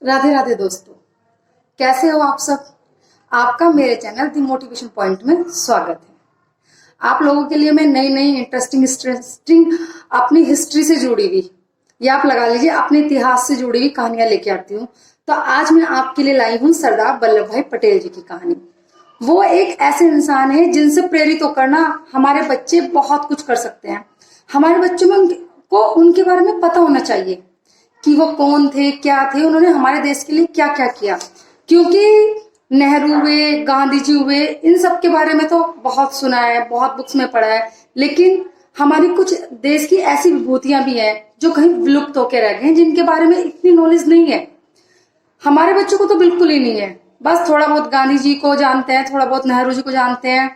राधे राधे दोस्तों, कैसे हो आप सब। आपका मेरे चैनल द मोटिवेशन पॉइंट में स्वागत है। आप लोगों के लिए मैं नई नई इंटरेस्टिंग अपनी हिस्ट्री से जुड़ी हुई या आप लगा लीजिए अपने इतिहास से जुड़ी हुई कहानियां लेके आती हूँ। तो आज मैं आपके लिए लाई हूँ सरदार वल्लभ भाई पटेल जी की कहानी। वो एक ऐसे इंसान है जिनसे प्रेरित होकर ना हमारे बच्चे बहुत कुछ कर सकते हैं। हमारे बच्चों में को उनके बारे में पता होना चाहिए कि वो कौन थे, क्या थे, उन्होंने हमारे देश के लिए क्या क्या किया। क्योंकि नेहरू हुए, गांधी जी हुए, इन सब के बारे में तो बहुत सुना है, बहुत बुक्स में पढ़ा है, लेकिन हमारी कुछ देश की ऐसी विभूतियां भी हैं जो कहीं विलुप्त होकर रह गए हैं, जिनके बारे में इतनी नॉलेज नहीं है। हमारे बच्चों को तो बिल्कुल ही नहीं है। बस थोड़ा बहुत गांधी जी को जानते हैं, थोड़ा बहुत नेहरू जी को जानते हैं।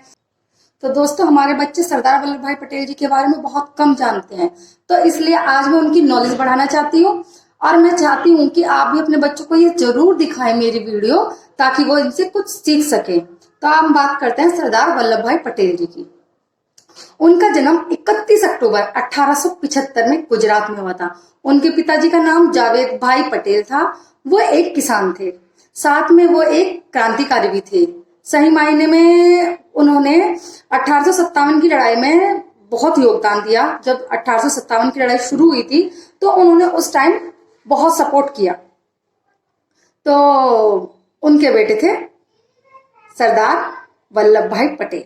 तो दोस्तों, हमारे बच्चे सरदार वल्लभ भाई पटेल जी के बारे में बहुत कम जानते हैं। तो इसलिए आज मैं उनकी नॉलेज बढ़ाना चाहती हूँ और मैं चाहती हूँ कि आप भी अपने बच्चों को ये जरूर दिखाएं मेरी वीडियो, ताकि वो इनसे कुछ सीख सके। तो हम बात करते हैं सरदार वल्लभ भाई पटेल जी की। उनका जन्म 31 अक्टूबर 1875 में गुजरात में हुआ था। उनके पिताजी का नाम जावेद भाई पटेल था। वो एक किसान थे, साथ में वो एक क्रांतिकारी भी थे। सही मायने में उन्होंने 1857 की लड़ाई में बहुत योगदान दिया। जब 1857 की लड़ाई शुरू हुई थी तो उन्होंने उस टाइम बहुत सपोर्ट किया। तो उनके बेटे थे सरदार वल्लभ भाई पटेल।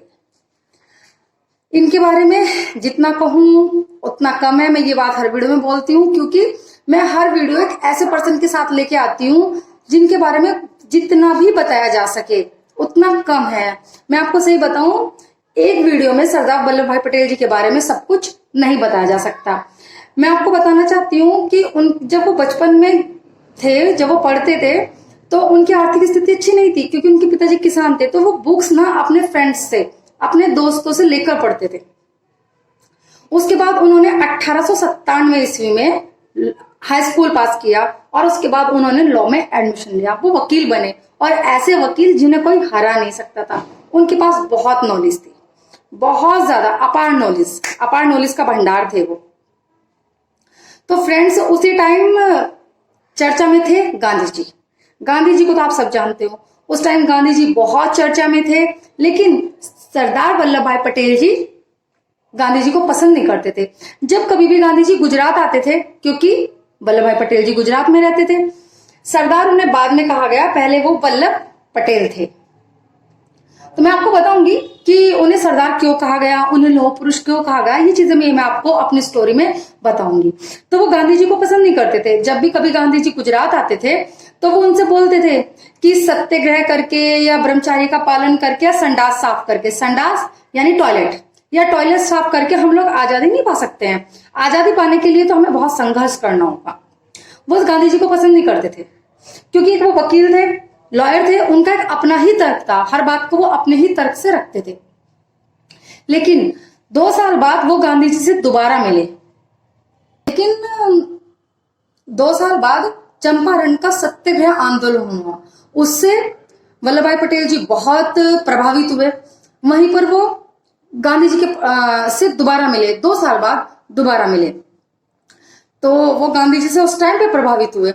इनके बारे में जितना कहूं उतना कम है। मैं ये बात हर वीडियो में बोलती हूँ, क्योंकि मैं हर वीडियो एक ऐसे पर्सन के साथ लेके आती हूँ जिनके बारे में जितना भी बताया जा सके उतना कम है। मैं आपको सही बताऊं, एक वीडियो में सरदार वल्लभ भाई पटेल जी के बारे में सब कुछ नहीं बताया जा सकता। मैं आपको बताना चाहती हूँ कि जब वो बचपन में थे, जब वो पढ़ते थे, तो उनकी आर्थिक स्थिति अच्छी नहीं थी, क्योंकि उनके पिताजी किसान थे। तो वो बुक्स ना अपने फ्रेंड्स से, अपने दोस्तों से लेकर पढ़ते थे। उसके बाद उन्होंने 1897 ईस्वी में हाई स्कूल पास किया और उसके बाद उन्होंने लॉ में एडमिशन लिया। वो वकील बने, और ऐसे वकील जिन्हें कोई हरा नहीं सकता था। उनके पास बहुत नॉलेज थी, बहुत ज्यादा अपार नॉलेज का भंडार थे वो। तो फ्रेंड्स, उसी टाइम चर्चा में थे गांधी जी। गांधी जी को तो आप सब जानते हो, उस टाइम गांधी जी बहुत चर्चा में थे। लेकिन सरदार वल्लभ भाई पटेल जी गांधी जी को पसंद नहीं करते थे। जब कभी भी गांधी जी गुजरात आते थे, क्योंकि वल्लभ भाई पटेल जी गुजरात में रहते थे, सरदार उन्हें बाद में कहा गया, पहले वो वल्लभ पटेल थे। तो मैं आपको बताऊंगी कि उन्हें सरदार क्यों कहा गया, उन्हें लौह पुरुष क्यों कहा गया। ये चीजें मैं आपको अपनी स्टोरी में बताऊंगी। तो वो गांधी जी को पसंद नहीं करते थे। जब भी कभी गांधी जी गुजरात आते थे तो वो उनसे बोलते थे कि सत्याग्रह करके या ब्रह्मचार्य का पालन करके या संडास साफ करके, संडास यानी टॉयलेट, या टॉयलेट साफ करके हम लोग आजादी नहीं पा सकते हैं। आजादी पाने के लिए तो हमें बहुत संघर्ष करना होगा। वो गांधी जी को पसंद नहीं करते थे, क्योंकि एक वो वकील थे, लॉयर थे। उनका एक अपना ही तर्क था, हर बात को वो अपने ही तर्क से रखते थे। लेकिन 2 साल बाद वो गांधी जी से दोबारा मिले। लेकिन 2 साल बाद चंपारण का सत्याग्रह आंदोलन हुआ, उससे वल्लभ भाई पटेल जी बहुत प्रभावित हुए। वहीं पर वो गांधी जी के से दोबारा मिले, 2 साल बाद दोबारा मिले। तो वो गांधी जी से उस टाइम पे प्रभावित हुए।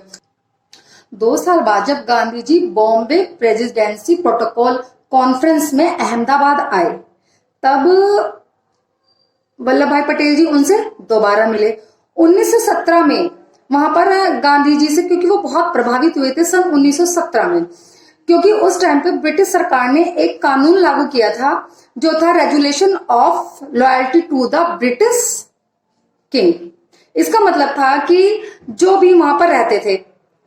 2 साल बाद जब Gandhi ji Bombay presidency protocol conference में अहमदाबाद आए, तब वल्लभ भाई पटेल जी उनसे दोबारा मिले 1917 में। वहां पर गांधी जी से, क्योंकि वो बहुत प्रभावित हुए थे सन 1917 में, क्योंकि उस टाइम पे ब्रिटिश सरकार ने एक कानून लागू किया था जो था resolution of loyalty to the British king. इसका मतलब था कि जो भी वहां पर रहते थे,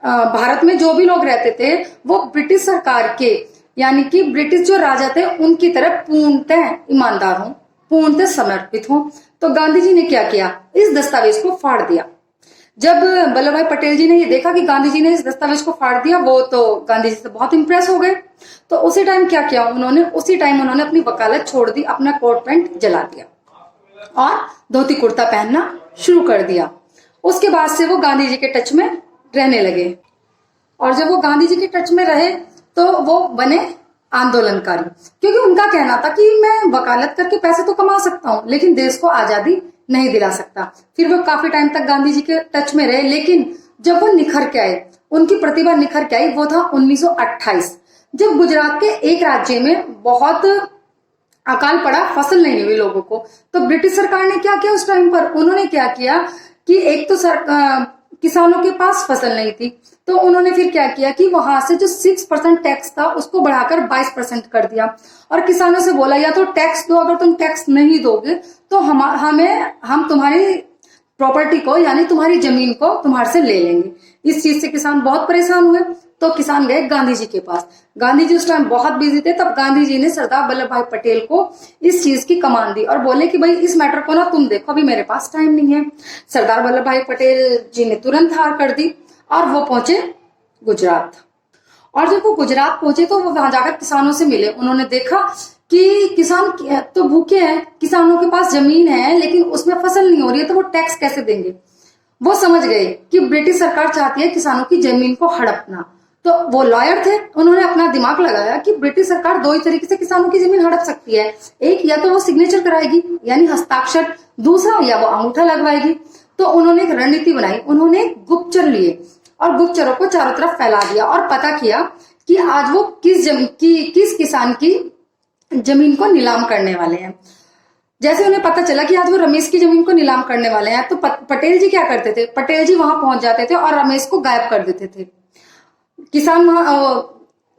भारत में जो भी लोग रहते थे, वो ब्रिटिश सरकार के, यानी कि ब्रिटिश जो राजा थे उनकी तरफ पूर्णतः ईमानदार हों, पूर्णतः समर्पित हों। तो गांधी जी ने क्या किया, इस दस्तावेज को फाड़ दिया। जब वल्लभ भाई पटेल जी ने ये देखा कि गांधी जी ने इस दस्तावेज को फाड़ दिया, वो तो गांधी जी से बहुत इंप्रेस हो गए। तो उसी टाइम क्या किया उन्होंने, उन्होंने अपनी वकालत छोड़ दी, अपना कोट पैंट जला दिया और धोती कुर्ता पहनना शुरू कर दिया। उसके बाद से वो गांधी जी के टच में रहने लगे, और जब वो गांधी जी के टच में रहे तो वो बने आंदोलनकारी, क्योंकि उनका कहना था कि मैं वकालत करके पैसे तो कमा सकता हूं, लेकिन देश को आजादी नहीं दिला सकता। फिर वो काफी टाइम तक गांधी जी के टच में रहे, लेकिन जब वो निखर के आए उनकी प्रतिभा निखर के आई वो था 1928, जब गुजरात के एक राज्य में बहुत अकाल पड़ा, फसल नहीं हुई लोगों को। तो ब्रिटिश सरकार ने क्या किया उस टाइम पर, उन्होंने क्या किया कि एक तो किसानों के पास फसल नहीं थी, तो उन्होंने फिर क्या किया कि वहां से जो 6% टैक्स था उसको बढ़ाकर 22% कर दिया, और किसानों से बोला या तो टैक्स दो, अगर तुम टैक्स नहीं दोगे तो हम तुम्हारी प्रॉपर्टी को यानी तुम्हारी जमीन को तुम्हारे से ले लेंगे। इस चीज से किसान बहुत परेशान हुए, तो किसान गए गांधी जी के पास। गांधी जी उस टाइम बहुत बिजी थे, तब गांधी जी ने सरदार वल्लभ भाई पटेल को इस चीज की कमान दी और बोले कि भाई इस मैटर को ना तुम देखो, अभी मेरे पास टाइम नहीं है। सरदार वल्लभ भाई पटेल जी ने तुरंत हार कर दी और वो पहुंचे गुजरात। और जब वो गुजरात पहुंचे तो वो वहां जाकर किसानों से मिले। उन्होंने देखा कि किसान तो भूखे हैं, किसानों के पास जमीन है लेकिन उसमें फसल नहीं हो रही है, तो वो टैक्स कैसे देंगे। वो समझ गए कि ब्रिटिश सरकार चाहती है किसानों की जमीन को हड़पना। तो वो लॉयर थे, उन्होंने अपना दिमाग लगाया कि ब्रिटिश सरकार दो ही तरीके से किसानों की जमीन हड़प सकती है, एक या तो वो सिग्नेचर कराएगी यानी हस्ताक्षर, दूसरा या वो अंगूठा लगवाएगी। तो उन्होंने एक रणनीति बनाई, उन्होंने गुप्तचर लिए और गुप्तचरों को चारों तरफ फैला दिया और पता किया कि आज वो किस किसान की जमीन को नीलाम करने वाले हैं। जैसे उन्हें पता चला कि आज वो रमेश की जमीन को नीलाम करने वाले हैं, तो पटेल जी क्या करते थे, पटेल जी वहां पहुंच जाते थे और रमेश को गायब कर देते थे।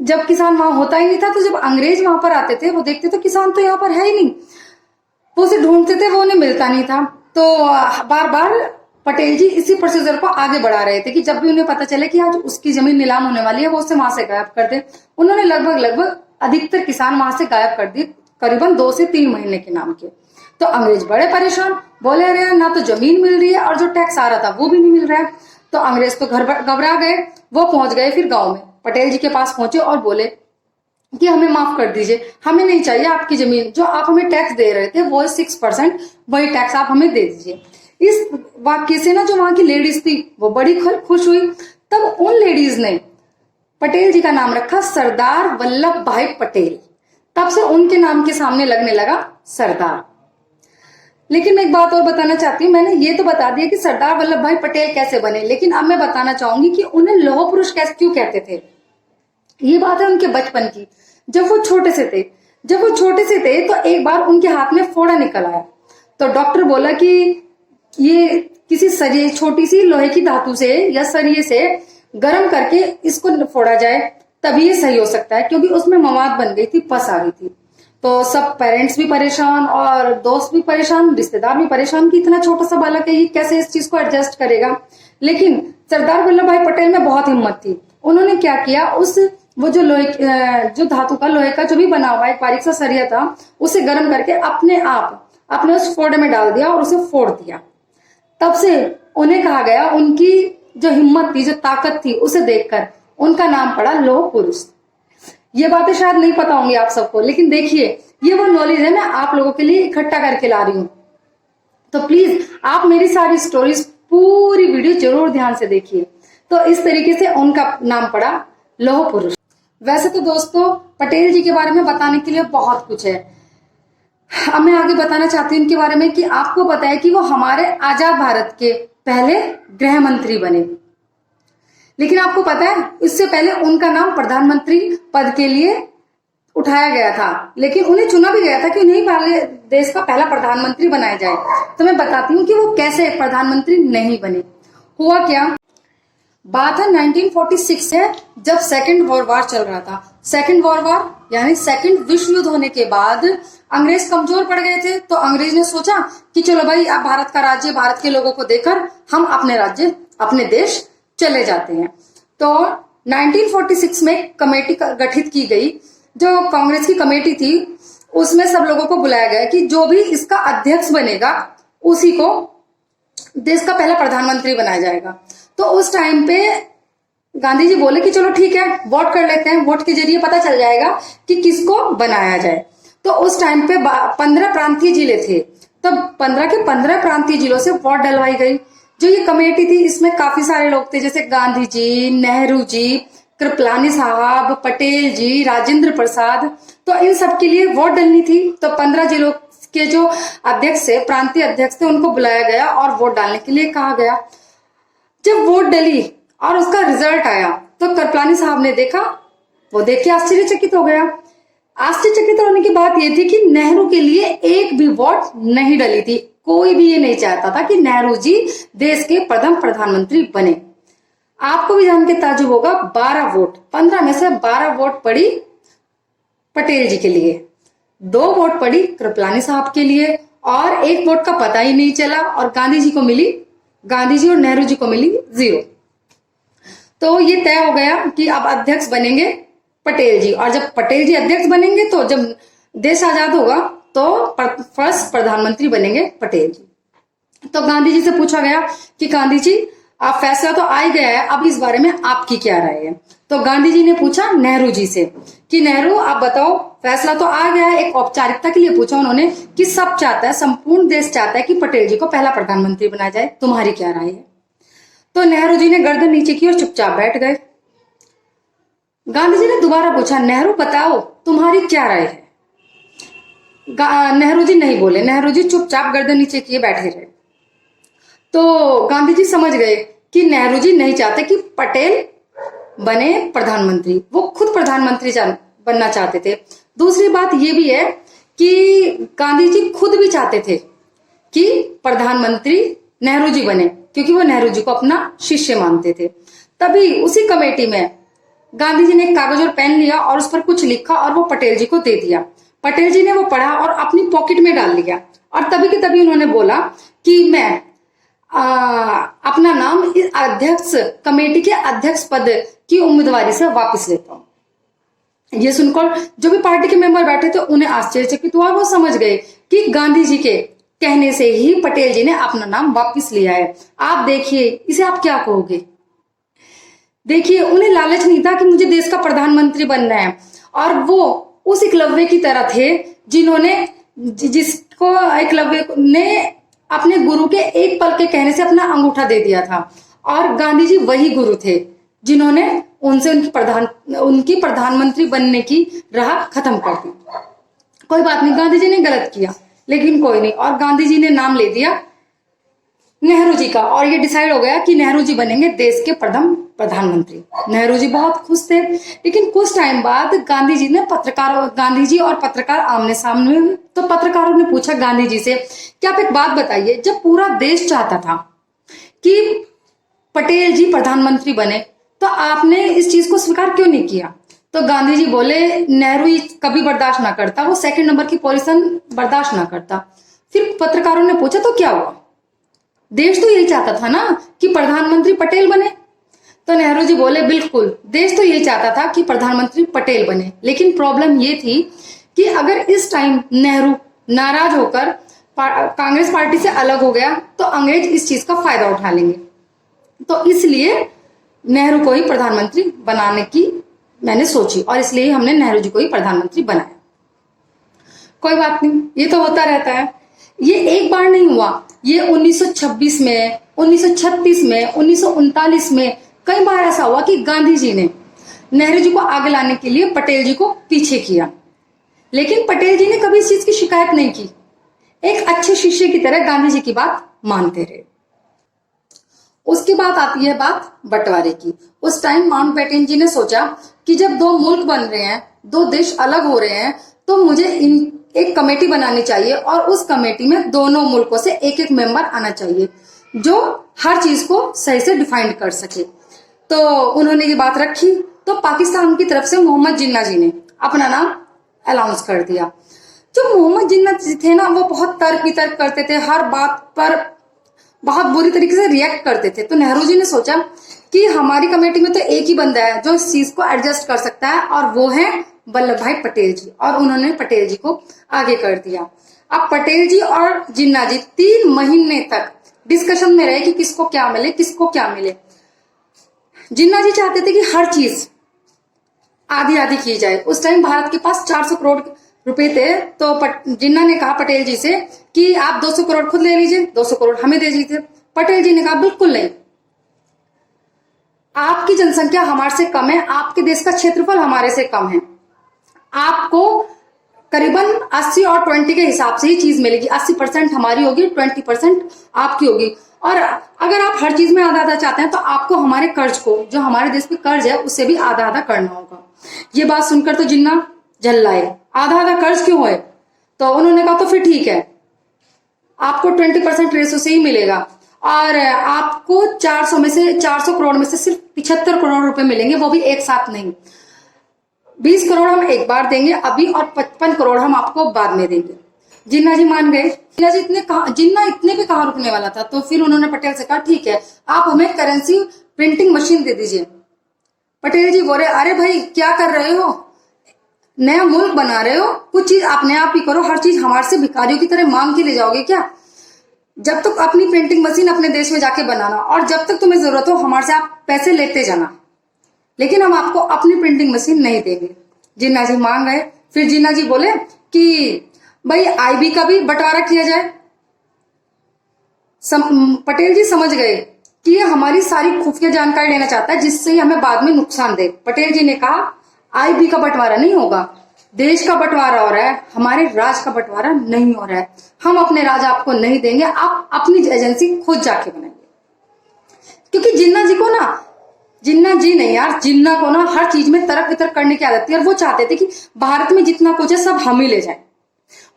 जब किसान वहां होता ही नहीं था, तो जब अंग्रेज वहां पर आते थे वो देखते थे किसान तो यहाँ पर है ही नहीं, वो उसे ढूंढते थे, वो उन्हें मिलता नहीं था। तो बार बार पटेल जी इसी प्रोसीजर को आगे बढ़ा रहे थे कि जब भी उन्हें पता चले कि आज उसकी जमीन नीलाम होने वाली है वो उसे वहां से गायब कर दे। उन्होंने लगभग अधिकतर किसान वहां से गायब कर दिए, करीबन 2 से 3 महीने के नाम के। तो अंग्रेज बड़े परेशान, बोले अरे ना तो जमीन मिल रही है और जो टैक्स आ रहा था वो भी नहीं मिल रहा है। तो अंग्रेज तो घबरा गए, वो पहुंच गए फिर गांव में, पटेल जी के पास पहुंचे और बोले कि हमें माफ कर दीजिए, हमें नहीं चाहिए आपकी जमीन, जो आप हमें टैक्स दे रहे थे वो 6%, वही टैक्स आप हमें दे दीजिए। इस वाक्य से ना जो वहां की लेडीज थी वो बड़ी खुश हुई। तब उन लेडीज ने पटेल जी का नाम रखा सरदार वल्लभ भाई पटेल। तब से उनके नाम के सामने लगने लगा सरदार। लेकिन मैं एक बात और बताना चाहती हूँ, मैंने ये तो बता दिया कि सरदार वल्लभ भाई पटेल कैसे बने, लेकिन अब मैं बताना चाहूंगी कि उन्हें लौह पुरुष कैसे क्यों कहते थे। ये बात है उनके बचपन की। जब वो छोटे से थे तो एक बार उनके हाथ में फोड़ा निकल आया, तो डॉक्टर बोला कि ये किसी सरिये, छोटी सी लोहे की धातु से या सरिये से गर्म करके इसको फोड़ा जाए, तभी ये सही हो सकता है, क्योंकि उसमें मवाद बन गई थी, पस आ गई थी। तो सब पेरेंट्स भी परेशान और दोस्त भी परेशान, रिश्तेदार भी परेशान कि इतना छोटा सा बालक है, ये कैसे इस चीज को एडजस्ट करेगा। लेकिन सरदार वल्लभ भाई पटेल में बहुत हिम्मत थी। उन्होंने क्या किया, जो धातु का, लोहे का जो भी बना हुआ एक बारीक सा सरिया था, उसे गर्म करके अपने उस फोड़े में डाल दिया और उसे फोड़ दिया। तब से उन्हें कहा गया, उनकी जो हिम्मत थी, जो ताकत थी, उसे देखकर उनका नाम पड़ा लौह पुरुष। ये बातें शायद नहीं पता होंगी आप सबको, लेकिन देखिए ये वो नॉलेज है मैं आप लोगों के लिए इकट्ठा करके ला रही हूँ। तो प्लीज आप मेरी सारी स्टोरीज, पूरी वीडियो जरूर ध्यान से देखिए। तो इस तरीके से उनका नाम पड़ा लौह पुरुष। वैसे तो दोस्तों पटेल जी के बारे में बताने के लिए बहुत कुछ है। अब मैं आगे बताना चाहती हूँ इनके बारे में कि आपको पता है कि वो हमारे आजाद भारत के पहले गृह मंत्री बने, लेकिन आपको पता है इससे पहले उनका नाम प्रधानमंत्री पद के लिए उठाया गया था, लेकिन उन्हें चुना भी गया था कि उन्हें पहले देश का पहला प्रधानमंत्री बनाया जाए। तो मैं बताती हूँ कि वो कैसे प्रधानमंत्री नहीं बने। हुआ क्या, बात है 1946 से, जब सेकेंड वर्ल्ड वॉर चल रहा था। सेकेंड वर्ल्ड वॉर यानी सेकेंड विश्व युद्ध होने के बाद अंग्रेज कमजोर पड़ गए थे, तो अंग्रेज ने सोचा कि चलो भाई अब भारत का राज्य, भारत के लोगों को देकर हम अपने राज्य, अपने देश चले जाते हैं। तो 1946 में कमेटी गठित की गई, जो कांग्रेस की कमेटी थी, उसमें सब लोगों को बुलाया गया कि जो भी इसका अध्यक्ष बनेगा उसी को देश का पहला प्रधानमंत्री बनाया जाएगा। तो उस टाइम पे गांधी जी बोले कि चलो ठीक है, वोट कर लेते हैं, वोट के जरिए पता चल जाएगा कि किसको बनाया जाए। तो उस टाइम पे 15 प्रांतीय जिले थे, तब 15 के 15 प्रांतीय जिलों से वोट डलवाई गई। जो ये कमेटी थी इसमें काफी सारे लोग थे, जैसे गांधी जी, नेहरू जी, कृपलानी साहब, पटेल जी, राजेंद्र प्रसाद। तो इन सब के लिए वोट डलनी थी। तो 15 जिलों के जो अध्यक्ष थे, प्रांतीय अध्यक्ष थे, उनको बुलाया गया और वोट डालने के लिए कहा गया। जब वोट डली और उसका रिजल्ट आया तो कृपलानी साहब ने देखा, वो देख के आश्चर्यचकित हो गया। आश्चर्यचकित होने की बात यह थी कि नेहरू के लिए एक भी वोट नहीं डली थी। कोई भी ये नहीं चाहता था कि नेहरू जी देश के प्रथम प्रधानमंत्री बने। आपको भी जान के ताज्जुब होगा, 12 वोट, 15 में से 12 वोट पड़ी पटेल जी के लिए, 2 वोट पड़ी कृपलानी साहब के लिए और 1 वोट का पता ही नहीं चला। और गांधी जी और नेहरू जी को मिली 0। तो ये तय हो गया कि अब अध्यक्ष बनेंगे पटेल जी, और जब पटेल जी अध्यक्ष बनेंगे तो जब देश आजाद होगा तो फर्स्ट प्रधानमंत्री बनेंगे पटेल जी। तो गांधी जी से पूछा गया कि गांधी जी, आप फैसला तो आ ही गया है, अब इस बारे में आपकी क्या राय है। तो गांधी जी ने पूछा नेहरू जी से कि नेहरू आप बताओ, फैसला तो आ गया है, एक औपचारिकता के लिए पूछा उन्होंने कि सब चाहता है, संपूर्ण देश चाहता है कि पटेल जी को पहला प्रधानमंत्री बनाया जाए, तुम्हारी क्या राय है। तो नेहरू जी ने गर्दन नीचे की और चुपचाप बैठ गए। गांधी जी ने दोबारा पूछा, नेहरू बताओ तुम्हारी क्या राय है। नेहरू जी नहीं बोले, नेहरू जी चुपचाप गर्दन नीचे किए बैठे रहे। तो गांधी जी समझ गए कि नेहरू जी नहीं चाहते कि पटेल बने प्रधानमंत्री, वो खुद प्रधानमंत्री बनना चाहते थे। दूसरी बात ये भी है कि गांधी जी खुद भी चाहते थे कि प्रधानमंत्री नेहरू जी बने, क्योंकि वो नेहरू जी को अपना शिष्य मानते थे। तभी उसी कमेटी में गांधी जी ने एक कागज और पेन लिया और उस पर कुछ लिखा और वो पटेल जी को दे दिया। पटेल जी ने वो पढ़ा और अपनी पॉकेट में डाल लिया और तभी के तभी उन्होंने बोला कि मैं अपना नाम इस अध्यक्ष कमेटी के अध्यक्ष पद की उम्मीदवारी से वापस लेता हूं। ये सुनकर जो भी पार्टी के मेंबर बैठे थे उन्हें आश्चर्यचकित हुआ। वो समझ गए कि गांधी जी के कहने से ही पटेल जी ने अपना नाम वापस लिया है। आप देखिए, इसे आप क्या कहोगे। देखिए, उन्हें लालच नहीं था कि मुझे देश का प्रधानमंत्री बनना है, और वो उस एकलव्य की तरह थे जिसको एकलव्य ने अपने गुरु के एक पल के कहने से अपना अंगूठा दे दिया था। और गांधी जी वही गुरु थे जिन्होंने उनसे उनकी प्रधानमंत्री बनने की राह खत्म कर दी। कोई बात नहीं, गांधी जी ने गलत किया, लेकिन कोई नहीं। और गांधी जी ने नाम ले दिया नेहरू जी का, और ये डिसाइड हो गया कि नेहरू जी बनेंगे देश के प्रथम प्रधानमंत्री। नेहरू जी बहुत खुश थे। लेकिन कुछ टाइम बाद गांधी जी और पत्रकार आमने सामने हुए। तो पत्रकारों ने पूछा गांधी जी से कि आप एक बात बताइए, जब पूरा देश चाहता था कि पटेल जी प्रधानमंत्री बने तो आपने इस चीज को स्वीकार क्यों नहीं किया। तो गांधी जी बोले, नेहरू कभी बर्दाश्त ना करता, वो 2nd नंबर की पोजीशन बर्दाश्त ना करता। फिर पत्रकारों ने पूछा तो क्या हुआ, देश तो यही चाहता था ना कि प्रधानमंत्री पटेल बने। तो नेहरू जी बोले, बिल्कुल, देश तो यही चाहता था कि प्रधानमंत्री पटेल बने, लेकिन प्रॉब्लम ये थी कि अगर इस टाइम नेहरू नाराज होकर कांग्रेस पार्टी से अलग हो गया तो अंग्रेज इस चीज का फायदा उठा लेंगे। तो इसलिए नेहरू को ही प्रधानमंत्री बनाने की मैंने सोची, और इसलिए हमने नेहरू जी को ही प्रधानमंत्री बनाया। कोई बात नहीं, ये तो होता रहता है। ये एक बार नहीं हुआ, ये 1926 में, 1936 में, 1939 में कई बार ऐसा हुआ कि गांधी जी ने नेहरू जी को आगे लाने के लिए पटेल जी को पीछे किया, लेकिन पटेल जी ने कभी इस चीज की शिकायत नहीं की। एक अच्छे शिष्य की तरह गांधी जी की बात मानते रहे। उसके बाद आती है बात बंटवारे की। उस टाइम माउंटबेटन जी ने सोचा कि जब 2 मुल्क बन रहे हैं, 2 देश अलग हो रहे हैं, तो मुझे एक कमेटी बनानी चाहिए और उस कमेटी में दोनों मुल्कों से एक एक मेंबर आना चाहिए जो हर चीज को सही से डिफाइन कर सके। तो उन्होंने ये बात रखी। तो पाकिस्तान की तरफ से मोहम्मद जिन्ना जी ने अपना नाम अनाउंस कर दिया। जो मोहम्मद जिन्ना जी थे ना, वो बहुत तर्क वितर्क करते थे, हर बात पर बहुत बुरी तरीके से रिएक्ट करते थे। तो नेहरू जी ने सोचा कि हमारी कमेटी में तो एक ही बंदा है जो इस चीज को एडजस्ट कर सकता है, और वो है वल्लभ भाई पटेल जी। और उन्होंने पटेल जी को आगे कर दिया। अब पटेल जी और जिन्ना जी 3 महीने तक डिस्कशन में रहे कि किसको क्या मिले, किसको क्या मिले। जिन्ना जी चाहते थे कि हर चीज आधी आधी की जाए। उस टाइम भारत के पास 400 करोड़ रुपए थे। तो जिन्ना ने कहा पटेल जी से कि आप 200 करोड़ खुद ले लीजिए, 200 करोड़ हमें दे दीजिए। पटेल जी ने कहा बिल्कुल नहीं, आपकी जनसंख्या हमारे से कम है, आपके देश का क्षेत्रफल हमारे से कम है, आपको करीबन 80 और 20 के हिसाब से ही चीज मिलेगी। 80% हमारी होगी, 20% आपकी होगी। और अगर आप हर चीज में आधा आधा चाहते हैं तो आपको हमारे कर्ज को, जो हमारे देश पे कर्ज है, उससे भी आधा आधा करना होगा। ये बात सुनकर तो जिन्ना झल्लाए, आधा आधा कर्ज क्यों है? तो उन्होंने कहा तो फिर ठीक है, आपको 20% रेशो से ही मिलेगा और आपको 400 करोड़ में से सिर्फ 75 करोड़ रुपए मिलेंगे, वो भी एक साथ नहीं। 20 करोड़ हम एक बार देंगे अभी और 55 करोड़ हम आपको बाद में देंगे। जिन्ना जी मान गए। जिन्ना इतने पे कहाँ रुकने वाला था, तो फिर उन्होंने पटेल से कहा ठीक है, आप हमें करेंसी प्रिंटिंग मशीन दे दीजिए। पटेल जी बोले अरे भाई क्या कर रहे हो, नया मुल्क बना रहे हो, कुछ चीज अपने आप ही करो, हर चीज हमारे से भिखारियों की तरह मांग के ले जाओगे क्या? जब तक अपनी प्रिंटिंग मशीन अपने देश में जाके बनाना, और जब तक तुम्हें जरूरत हो हमारे से आप पैसे लेते जाना, लेकिन हम आपको अपनी प्रिंटिंग मशीन नहीं देंगे। जिन्ना जी मान गए। फिर जिन्ना जी बोले कि भाई आईबी का भी बंटवारा किया जाए। पटेल जी समझ गए कि ये हमारी सारी खुफिया जानकारी लेना चाहता है, जिससे हमें बाद में नुकसान दे। पटेल जी ने कहा आईबी का बंटवारा नहीं होगा, देश का बंटवारा हो रहा है, हमारे राज का बंटवारा नहीं हो रहा है। हम अपने राज आपको नहीं देंगे, आप अपनी एजेंसी खुद जाके बनाएंगे। क्योंकि जिन्ना जी को ना, जिन्ना जी नहीं यार, जिन्ना को ना हर चीज में तरक वितरक करने की आदत थी, और वो चाहते थे कि भारत में जितना कुछ है सब हम ही ले जाए।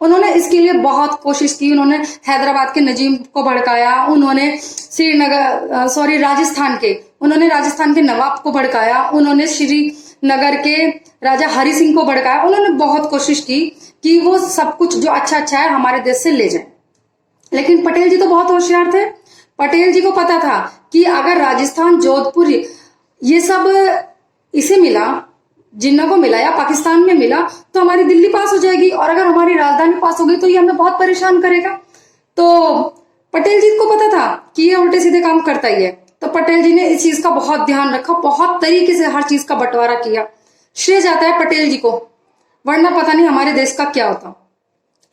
उन्होंने इसके लिए बहुत कोशिश की। उन्होंने हैदराबाद के नजीम को भड़काया, उन्होंने राजस्थान के नवाब को भड़काया, उन्होंने श्रीनगर के राजा हरि सिंह को भड़काया। उन्होंने बहुत कोशिश की कि वो सब कुछ जो अच्छा अच्छा है हमारे देश से ले जाए। लेकिन पटेल जी तो बहुत होशियार थे। पटेल जी को पता था कि अगर राजस्थान, जोधपुर ये सब इसे मिला, जिन्ना को मिला या पाकिस्तान में मिला, तो हमारी दिल्ली पास हो जाएगी, और अगर हमारी राजधानी पास हो गई तो ये हमें बहुत परेशान करेगा। तो पटेल जी को पता था कि ये उल्टे सीधे काम करता ही है। तो पटेल जी ने इस चीज का बहुत ध्यान रखा, बहुत तरीके से हर चीज का बंटवारा किया। श्रेय जाता है पटेल जी को, वरना पता नहीं हमारे देश का क्या होता।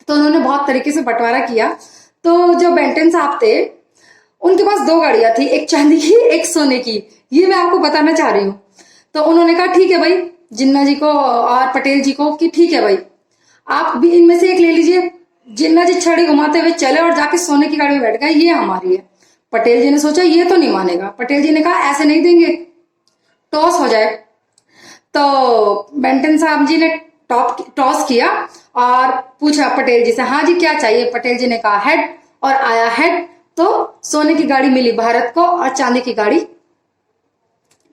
तो उन्होंने बहुत तरीके से बंटवारा किया। तो जो बेंटेन साहब थे, उनके पास 2 गाड़ियां थी, एक चांदी की एक सोने की। ये मैं आपको बताना चाह रही हूँ। तो उन्होंने कहा ठीक है भाई, जिन्ना जी को और पटेल जी को, कि ठीक है भाई आप भी इनमें से एक ले लीजिए। जिन्ना जी छड़ी घुमाते हुए चले और जाके सोने की गाड़ी में बैठ गए, ये हमारी है। पटेल जी ने सोचा ये तो नहीं मानेगा। पटेल जी ने कहा ऐसे नहीं देंगे, टॉस हो जाए। तो बेंटन साहब जी ने टॉस किया और पूछा पटेल जी से, हाँ जी क्या चाहिए? पटेल जी ने कहा हेड, और आया हेड। तो सोने की गाड़ी मिली भारत को और चांदी की गाड़ी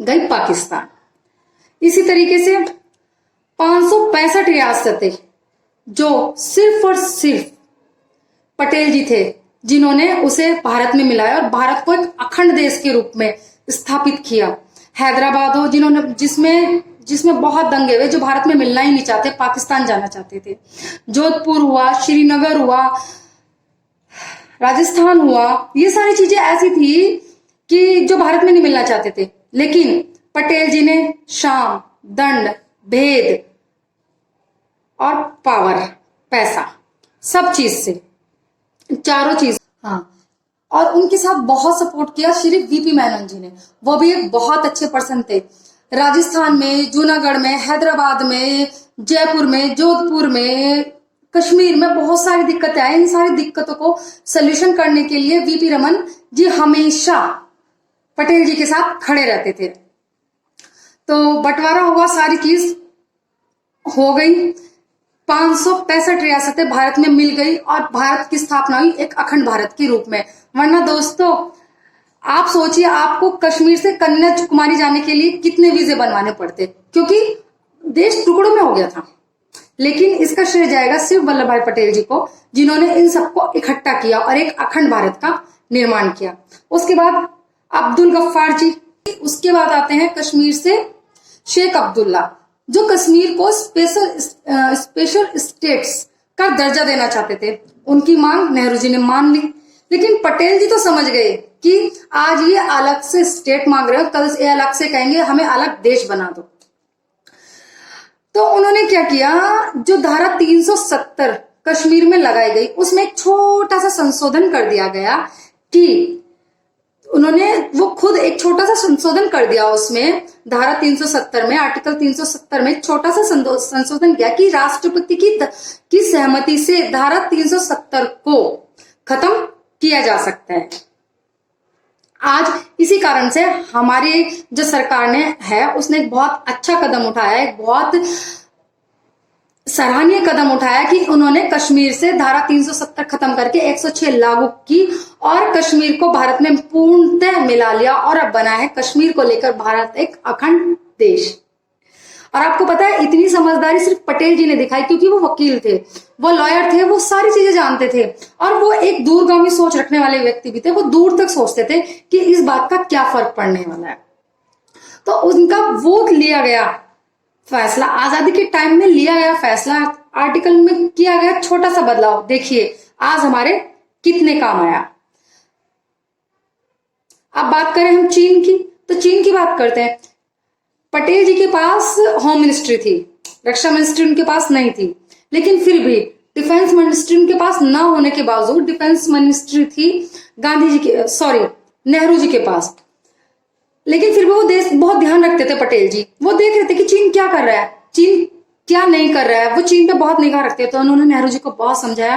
गई पाकिस्तान। इसी तरीके से 565 रियासतें जो सिर्फ और सिर्फ पटेल जी थे जिन्होंने उसे भारत में मिलाया और भारत को एक अखंड देश के रूप में स्थापित किया। हैदराबाद हो, जिसमें बहुत दंगे हुए, जो भारत में मिलना ही नहीं चाहते, पाकिस्तान जाना चाहते थे। जोधपुर हुआ, श्रीनगर हुआ, राजस्थान हुआ, ये सारी चीजें ऐसी थी कि जो भारत में नहीं मिलना चाहते थे। लेकिन पटेल जी ने शाम, दंड, भेद और पावर, पैसा, सब चीज से, चारों चीज, हाँ, और उनके साथ बहुत सपोर्ट किया श्री वीपी मेनन जी ने। वो भी एक बहुत अच्छे पर्सन थे। राजस्थान में, जूनागढ़ में, हैदराबाद में, जयपुर में, जोधपुर में, कश्मीर में बहुत सारी दिक्कतें आई। इन सारी दिक्कतों को सोल्यूशन करने के लिए वीपी रमन जी हमेशा पटेल जी के साथ खड़े रहते थे। तो बंटवारा हुआ, सारी चीज हो गई, 565 रियासतें भारत में मिल गई और भारत की स्थापना हुई एक अखंड भारत के रूप में। वरना दोस्तों आप सोचिए, आपको कश्मीर से कन्याकुमारी जाने के लिए कितने वीजे बनवाने पड़ते, क्योंकि देश टुकड़ों में हो गया था। लेकिन इसका श्रेय जाएगा सिर्फ वल्लभ भाई पटेल जी को, जिन्होंने इन सबको इकट्ठा किया और एक अखंड भारत का निर्माण किया। उसके बाद अब्दुल गफ्फार जी, उसके बाद आते हैं कश्मीर से शेख अब्दुल्ला, जो कश्मीर को स्पेशल स्टेट्स का दर्जा देना चाहते थे। उनकी मांग नेहरू जी ने मान ली, लेकिन पटेल जी तो समझ गए कि आज ये अलग से स्टेट मांग रहे हो, कल से अलग से कहेंगे हमें अलग देश बना दो। तो उन्होंने क्या किया, जो धारा 370 कश्मीर में लगाई गई, उसमें एक छोटा सा संशोधन कर दिया गया कि वो खुद एक छोटा सा संशोधन कर दिया। उसमें धारा 370 में, आर्टिकल 370 में छोटा सा संशोधन किया कि राष्ट्रपति की सहमति से धारा 370 को खत्म किया जा सकता है। आज इसी कारण से हमारी जो सरकार ने है उसने एक बहुत अच्छा कदम उठाया, एक बहुत सराहनीय कदम उठाया कि उन्होंने कश्मीर से धारा 370 खत्म करके 106 लागू की और कश्मीर को भारत में पूर्णतः मिला लिया और अब बना है कश्मीर को लेकर भारत एक अखंड देश। और आपको पता है इतनी समझदारी सिर्फ पटेल जी ने दिखाई क्योंकि वो वकील थे, वो लॉयर थे, वो सारी चीजें जानते थे और वो एक दूरगामी सोच रखने वाले व्यक्ति भी थे। वो दूर तक सोचते थे कि इस बात का क्या फर्क पड़ने वाला है। तो उनका वो लिया गया फैसला, आजादी के टाइम में लिया गया फैसला, आर्टिकल में किया गया छोटा सा बदलाव, देखिए आज हमारे कितने काम आया। अब बात करें हम चीन की, तो चीन की बात करते हैं। पटेल जी के पास होम मिनिस्ट्री थी, रक्षा मिनिस्ट्री उनके पास नहीं थी, लेकिन फिर भी डिफेंस मिनिस्ट्री उनके पास ना होने के बावजूद डिफेंस मिनिस्ट्री थी गांधी जी के, सॉरी नेहरू जी के पास। लेकिन फिर भी वो देश बहुत ध्यान रखते थे पटेल जी, वो देख रहे थे कि चीन क्या कर रहा है, चीन क्या नहीं कर रहा है, वो चीन पे बहुत निगाह रखते हैं। तो उन्होंने नेहरू जी को बहुत समझाया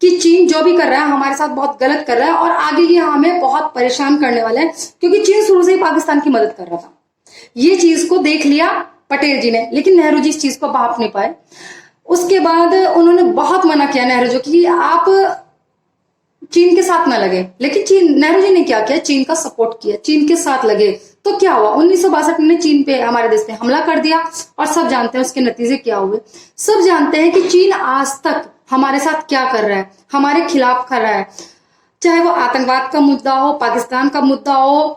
कि चीन जो भी कर रहा है हमारे साथ बहुत गलत कर रहा है और आगे ये हमें बहुत परेशान करने वाले हैं, क्योंकि चीन शुरू से ही पाकिस्तान की मदद कर रहा था। ये चीज को देख लिया पटेल जी ने, लेकिन नेहरू जी इस चीज को भाप नहीं पाए। उसके बाद उन्होंने बहुत मना किया नेहरू जी की आप चीन के साथ ना लगे, लेकिन चीन, नेहरू जी ने क्या किया, चीन का सपोर्ट किया, चीन के साथ लगे। तो क्या हुआ, 1962 में चीन पे, हमारे देश पे हमला कर दिया और सब जानते हैं उसके नतीजे क्या हुए। सब जानते हैं कि चीन आज तक हमारे साथ क्या कर रहा है, हमारे खिलाफ कर रहा है, चाहे वो आतंकवाद का मुद्दा हो, पाकिस्तान का मुद्दा हो,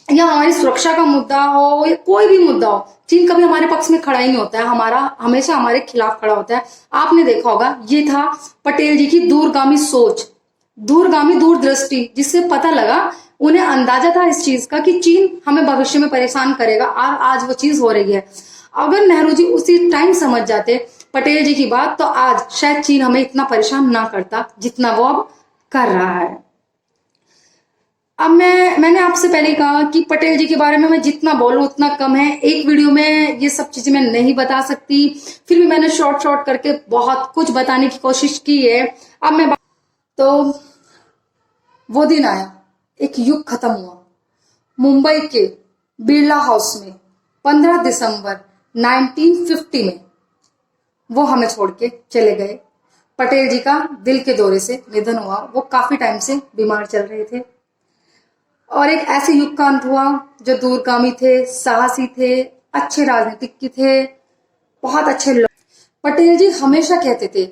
या हमारी सुरक्षा का मुद्दा हो, या कोई भी मुद्दा हो, चीन कभी हमारे पक्ष में खड़ा ही नहीं होता है, हमारा हमेशा हमारे खिलाफ खड़ा होता है। आपने देखा होगा, ये था पटेल जी की दूरगामी सोच, दूरगामी दूरदृष्टि, जिससे पता लगा, उन्हें अंदाजा था इस चीज का कि चीन हमें भविष्य में परेशान करेगा और आज वो चीज हो रही है। अगर नेहरू जी उसी टाइम समझ जाते पटेल जी की बात, तो आज शायद चीन हमें इतना परेशान ना करता जितना वो अब कर रहा है। अब मैंने आपसे पहले कहा कि पटेल जी के बारे में मैं जितना बोलूं उतना कम है, एक वीडियो में ये सब चीजें मैं नहीं बता सकती, फिर भी मैंने शॉर्ट करके बहुत कुछ बताने की कोशिश की है। अब मैं तो वो दिन आया, एक युग खत्म हुआ। मुंबई के बिरला हाउस में 15 दिसंबर 1950 में वो हमें छोड़ के चले गए। पटेल जी का दिल के दौरे से निधन हुआ। वो काफी टाइम से बीमार चल रहे थे और एक ऐसे युग का अंत हुआ जो दूरगामी थे, साहसी थे, अच्छे राजनीतिज्ञ थे, बहुत अच्छे लोग। पटेल जी हमेशा कहते थे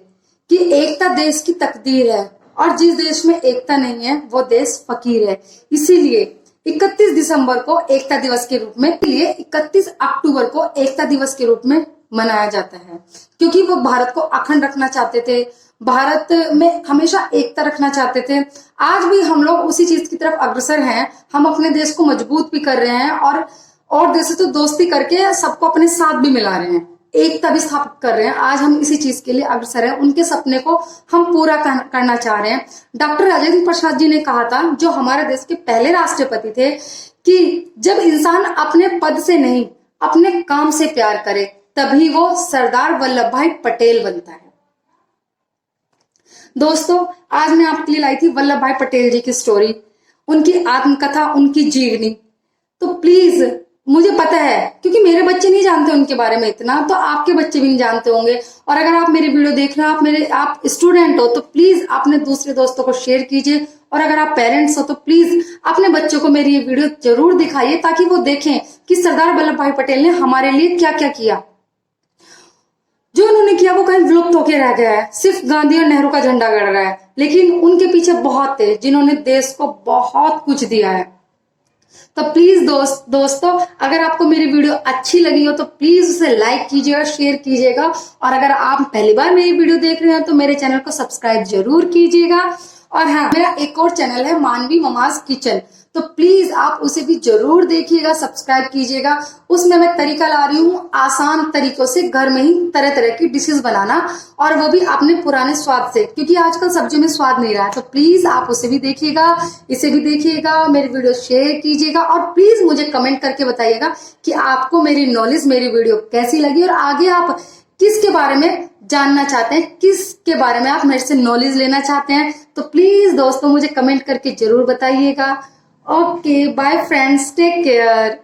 कि एकता देश की तकदीर है और जिस देश में एकता नहीं है वो देश फकीर है। इसीलिए 31 दिसंबर को एकता दिवस के रूप में, 31 अक्टूबर को एकता दिवस के रूप में मनाया जाता है, क्योंकि वो भारत को अखंड रखना चाहते थे, भारत में हमेशा एकता रखना चाहते थे। आज भी हम लोग उसी चीज की तरफ अग्रसर हैं, हम अपने देश को मजबूत भी कर रहे हैं और देश से तो दोस्ती करके सबको अपने साथ भी मिला रहे हैं, एकता भी स्थापित कर रहे हैं। आज हम इसी चीज के लिए अग्रसर हैं, उनके सपने को हम पूरा करना चाह रहे हैं। डॉक्टर राजेंद्र प्रसाद जी ने कहा था, जो हमारे देश के पहले राष्ट्रपति थे, कि जब इंसान अपने पद से नहीं अपने काम से प्यार करे तभी वो सरदार वल्लभ भाई पटेल बनता है। दोस्तों, आज मैं आपके लिए लाई थी वल्लभ भाई पटेल जी की स्टोरी, उनकी आत्मकथा, उनकी जीवनी। तो प्लीज, मुझे पता है क्योंकि मेरे बच्चे नहीं जानते उनके बारे में इतना, तो आपके बच्चे भी नहीं जानते होंगे। और अगर आप मेरी वीडियो देख रहे हो, आप स्टूडेंट हो, तो प्लीज अपने दूसरे दोस्तों को शेयर कीजिए। और अगर आप पेरेंट्स हो तो प्लीज अपने बच्चों को मेरी ये वीडियो जरूर दिखाइए, ताकि वो देखें कि सरदार वल्लभ भाई पटेल ने हमारे लिए क्या क्या किया। जो उन्होंने किया वो कहीं विलुप्त होकर रह गया है, सिर्फ गांधी और नेहरू का झंडा गड़ रहा है, लेकिन उनके पीछे बहुत थे जिन्होंने देश को बहुत कुछ दिया है। तो प्लीज दोस्तों, अगर आपको मेरी वीडियो अच्छी लगी हो तो प्लीज उसे लाइक कीजिएगा, शेयर कीजिएगा। और अगर आप पहली बार मेरी वीडियो देख रहे हैं तो मेरे चैनल को सब्सक्राइब जरूर कीजिएगा। और हाँ, मेरा एक और चैनल है मानवी ममाज किचन, तो प्लीज आप उसे भी जरूर देखिएगा, सब्सक्राइब कीजिएगा। उसमें मैं तरीका ला रही हूँ आसान तरीकों से घर में ही तरह तरह की डिशेस बनाना, और वो भी अपने पुराने स्वाद से, क्योंकि आजकल सब्जियों में स्वाद नहीं रहा है। तो प्लीज आप उसे भी देखिएगा, इसे भी देखिएगा, मेरी वीडियो शेयर कीजिएगा और प्लीज मुझे कमेंट करके बताइएगा कि आपको मेरी नॉलेज, मेरी वीडियो कैसी लगी और आगे आप किसके बारे में जानना चाहते हैं, किसके बारे में आप मेरे से नॉलेज लेना चाहते हैं। तो प्लीज दोस्तों, मुझे कमेंट करके जरूर बताइएगा। Okay bye friends, take care.